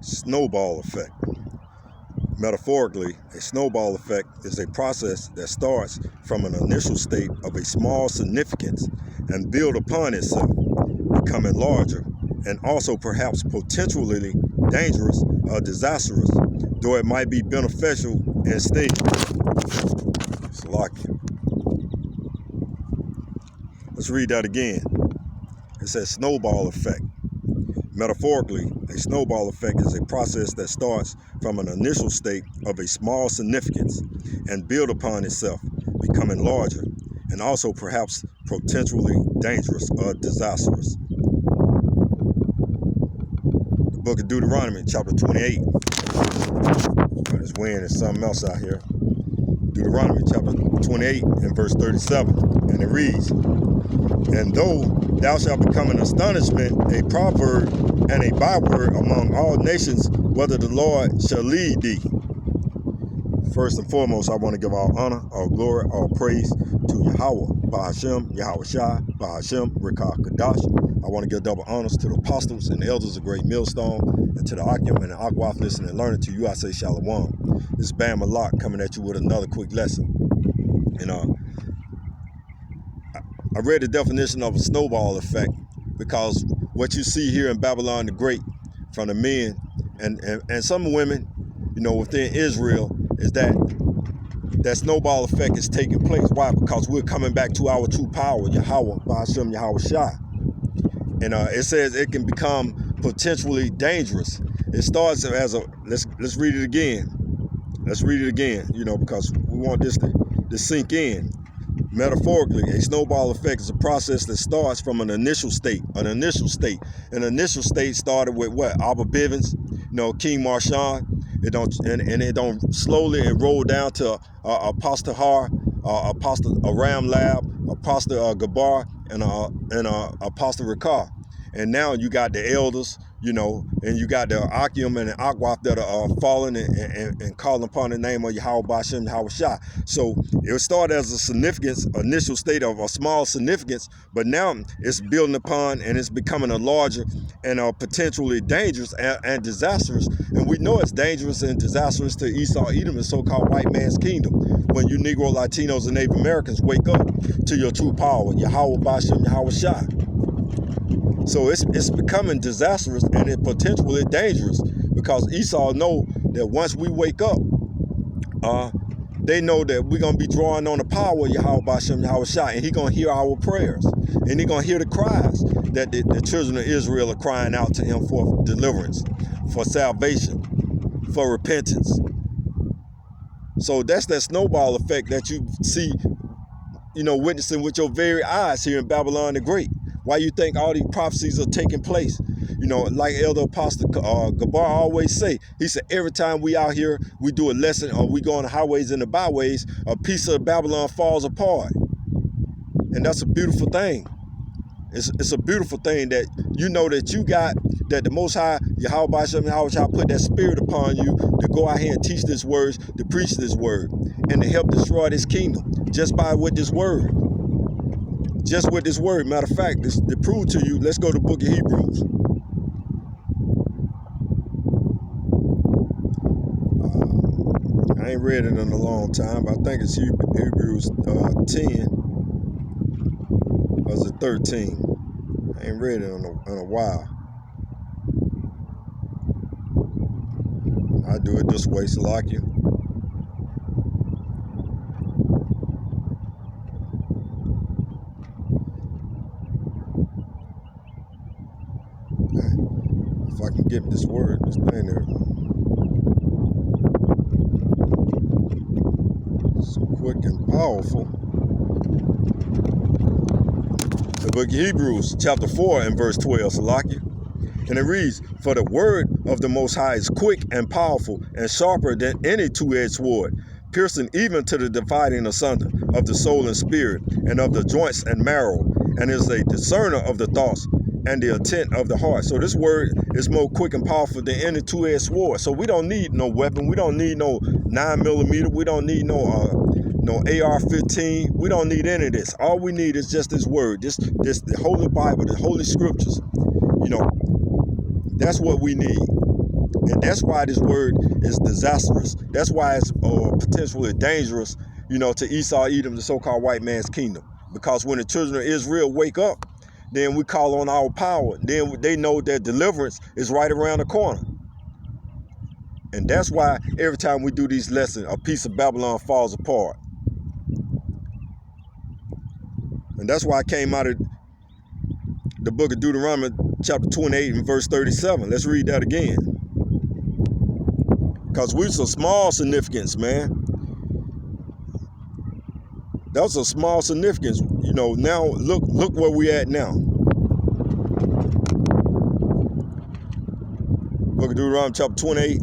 Snowball effect. Metaphorically, a snowball effect is a process that starts from an initial state of a small significance and builds upon itself, becoming larger and also perhaps potentially dangerous or disastrous, though it might be beneficial instead. It's lucky. Let's read that again. It says snowball effect. Metaphorically, a snowball effect is a process that starts from an initial state of a small significance and builds upon itself, becoming larger and also perhaps potentially dangerous or disastrous. The book of Deuteronomy, chapter 28. This wind is something else out here. Deuteronomy, chapter 28 and verse 37. And it reads, "And though thou shalt become an astonishment, a proverb, and a byword among all nations, whether the Lord shall lead thee." First and foremost, I want to give all honor, all glory, all praise to Yahweh, Bahashem, Yahweh Shai, Bahashem, Rekah Kadash. I want to give double honors to the apostles and the elders of Great Millstone, and to the Akim and the Akwaf listening and learning. To you I say Shalom. This is Bam Malak coming at you with another quick lesson. And I read the definition of a snowball effect because what you see here in Babylon the Great from the men and some women, within Israel, is that snowball effect is taking place. Why? Because we're coming back to our true power, Yahweh, Bahashem, Yahweh Shai. And it says it can become potentially dangerous. It starts as a, let's read it again. Let's read it again, because we want this to sink in. Metaphorically, a snowball effect is a process that starts from an initial state. An initial state started with what? Abba Bivens, King Marshawn. It don't slowly it roll down to Apostle Har, Apostle Aram Lab, Apostle Gabar, and Apostle Rekah. And now you got the elders, and you got the Akim and the Akwaf that are falling and calling upon the name of Yahweh Bashem, Yahweh Shai. So it started as a initial state of a small significance, but now it's building upon and it's becoming a larger and potentially dangerous and disastrous. And we know it's dangerous and disastrous to Esau, Edom, and so-called white man's kingdom. When you Negro, Latinos, and Native Americans wake up to your true power, Yahweh Bashem, Yahweh Shai. So it's becoming disastrous and it potentially dangerous because Esau know that once we wake up, they know that we're going to be drawing on the power of Yahweh Bashem, Yahweh Shai, and he's going to hear our prayers. And he's going to hear the cries that the children of Israel are crying out to him for deliverance, for salvation, for repentance. So that's that snowball effect that you see, witnessing with your very eyes here in Babylon the Great. Why you think all these prophecies are taking place? Like Elder Apostle Gabar always say, he said, every time we out here, we do a lesson or we go on the highways and the byways, a piece of Babylon falls apart. And that's a beautiful thing. It's a beautiful thing that that you got, that the Most High, Yahweh Bashem, Yahweh Shai, put that spirit upon you to go out here and teach this word, to preach this word, and to help destroy this kingdom just with this word. Just with this word. Matter of fact, to prove to you, let's go to the book of Hebrews. I ain't read it in a long time, but I think it's Hebrews 10. Or is it 13? I ain't read it in a while. I do it this way, Salakia. If I can get this word, this thing there. So quick and powerful. The book of Hebrews, chapter 4 and verse 12, Salakia. And it reads, "For the word of the Most High is quick and powerful and sharper than any two-edged sword, piercing even to the dividing asunder of the soul and spirit and of the joints and marrow, and is a discerner of the thoughts and the intent of the heart." So this word is more quick and powerful than any two-edged sword. So we don't need no weapon. We don't need no 9mm. We don't need no AR-15. We don't need any of this. All we need is just this word, the Holy Bible, the Holy Scriptures. That's what we need. And that's why this word is disastrous. That's why it's potentially dangerous, to Esau, Edom, the so-called white man's kingdom. Because when the children of Israel wake up, then we call on our power. Then they know that deliverance is right around the corner. And that's why every time we do these lessons, a piece of Babylon falls apart. And that's why I came out of the book of Deuteronomy, chapter 28 and verse 37. Let's read that again. Because we're some small significance, man. That was a small significance. Now look where we at now. Book of Deuteronomy, chapter 28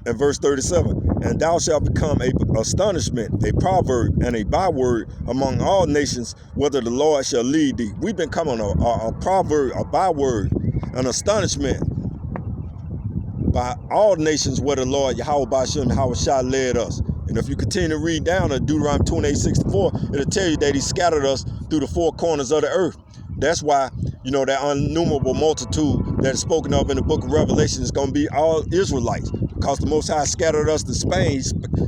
and verse 37. And thou shalt become a astonishment, a proverb, and a byword among all nations, whether the Lord shall lead thee. We've been coming a proverb, a byword, an astonishment by all nations where the Lord Yahweh Ba'ashem Yahweh Shah led us. And if you continue to read down to Deuteronomy 28:64, it'll tell you that he scattered us through the four corners of the earth. That's why, that innumerable multitude that is spoken of in the book of Revelation is going to be all Israelites. Because the Most High scattered us to Spain.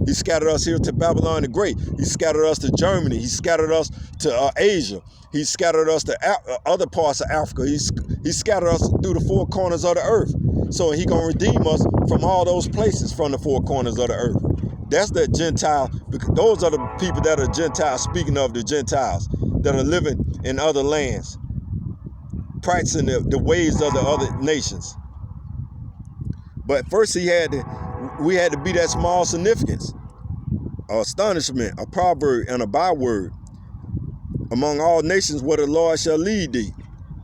He scattered us here to Babylon the Great. He scattered us to Germany. He scattered us to Asia. He scattered us to other parts of Africa. He scattered us through the four corners of the earth. So he going to redeem us from all those places from the four corners of the earth. That's the Gentile. Those are the people that are Gentiles, speaking of the Gentiles, that are living in other lands, practicing the ways of the other nations. But first we had to be that small significance, astonishment, a proverb, and a byword among all nations where the Lord shall lead thee.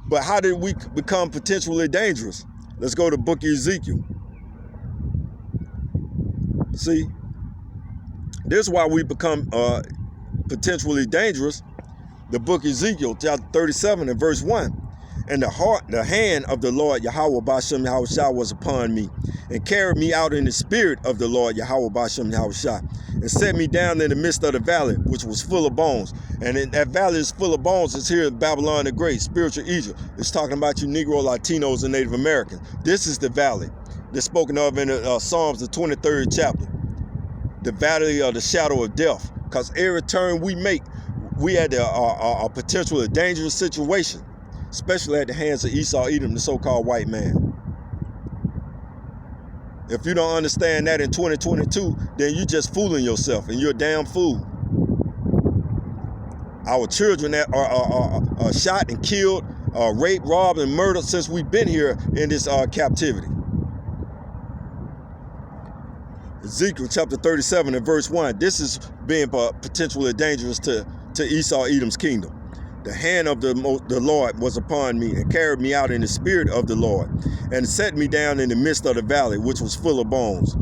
But how did we become potentially dangerous? Let's go to the book of Ezekiel. See, this is why we become potentially dangerous. The book of Ezekiel, chapter 37 and verse 1. And the hand of the Lord Yahweh Ba'ashem Yahweh Shah was upon me, and carried me out in the spirit of the Lord Yahweh Ba'ashem Yahweh Shah, and set me down in the midst of the valley, which was full of bones. And that valley is full of bones. It's here in Babylon the Great, spiritual Egypt. It's talking about you Negro, Latinos, and Native Americans. This is the valley that's spoken of in the Psalms, the 23rd chapter. The valley of the shadow of death. Because every turn we make, we had a potentially dangerous situation, especially at the hands of Esau, Edom, the so-called white man. If you don't understand that in 2022, then you're just fooling yourself, and you're a damn fool. Our children that are shot and killed, raped, robbed, and murdered since we've been here in this captivity. Ezekiel chapter 37 and verse 1. This is being potentially dangerous to Esau, Edom's kingdom. The hand of the Lord was upon me, and carried me out in the spirit of the Lord, and set me down in the midst of the valley, which was full of bones.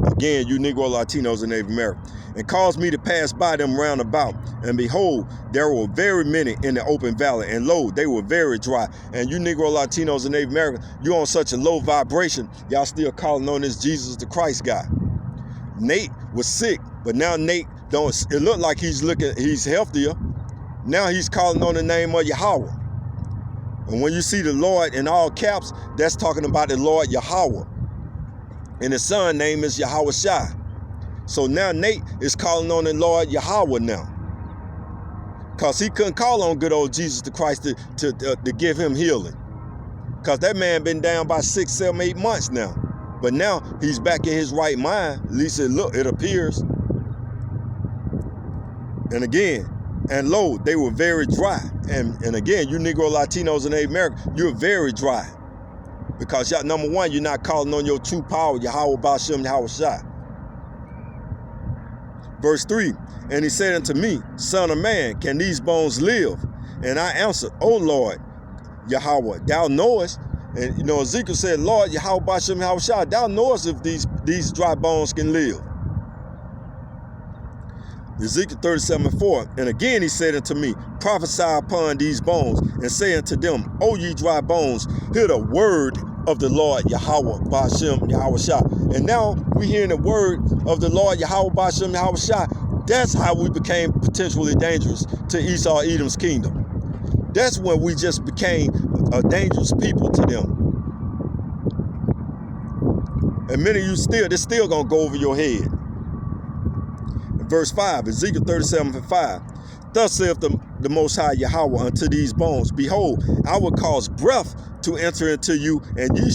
Again, you Negro, Latinos, and Native Americans. And caused me to pass by them round about. And behold, there were very many in the open valley, and lo, they were very dry. And you Negro, Latinos, and Native Americans, you're on such a low vibration, y'all still calling on this Jesus the Christ guy. Nate was sick, but now Nate it looked like he's healthier. Now he's calling on the name of Yahweh. And when you see the Lord in all caps, that's talking about the Lord Yahweh. And his son name is Yahweh Shai. So now Nate is calling on the Lord Yahweh now. Because he couldn't call on good old Jesus the Christ to give him healing. Because that man been down by 6, 7, 8 months now. But now he's back in his right mind. At least it appears. And again, and lo, they were very dry. And again, you Negro, Latinos, and Native Americans, you're very dry. Because number one, you're not calling on your true power, Yahweh Ba'ashem Yahweh Shah. Verse 3, and he said unto me, Son of man, can these bones live? And I answered, O Lord, Yahweh, thou knowest. And Ezekiel said, Lord, Yahweh Ba'ashem Yahweh Shah, thou knowest if these dry bones can live. Ezekiel 37:4, and again he said unto me, prophesy upon these bones, and say unto them, O ye dry bones, hear the word of the Lord Yahweh Ba'ashem Yahweh Shah. And now we hearing the word of the Lord Yahweh Ba'ashem Yahweh Shah. That's how we became potentially dangerous to Esau, Edom's kingdom. That's when we just became a dangerous people to them. And many of you they're still going to go over your head. Verse 5, Ezekiel 37:5. Thus saith the Most High Yahweh unto these bones, behold, I will cause breath to enter into you, and ye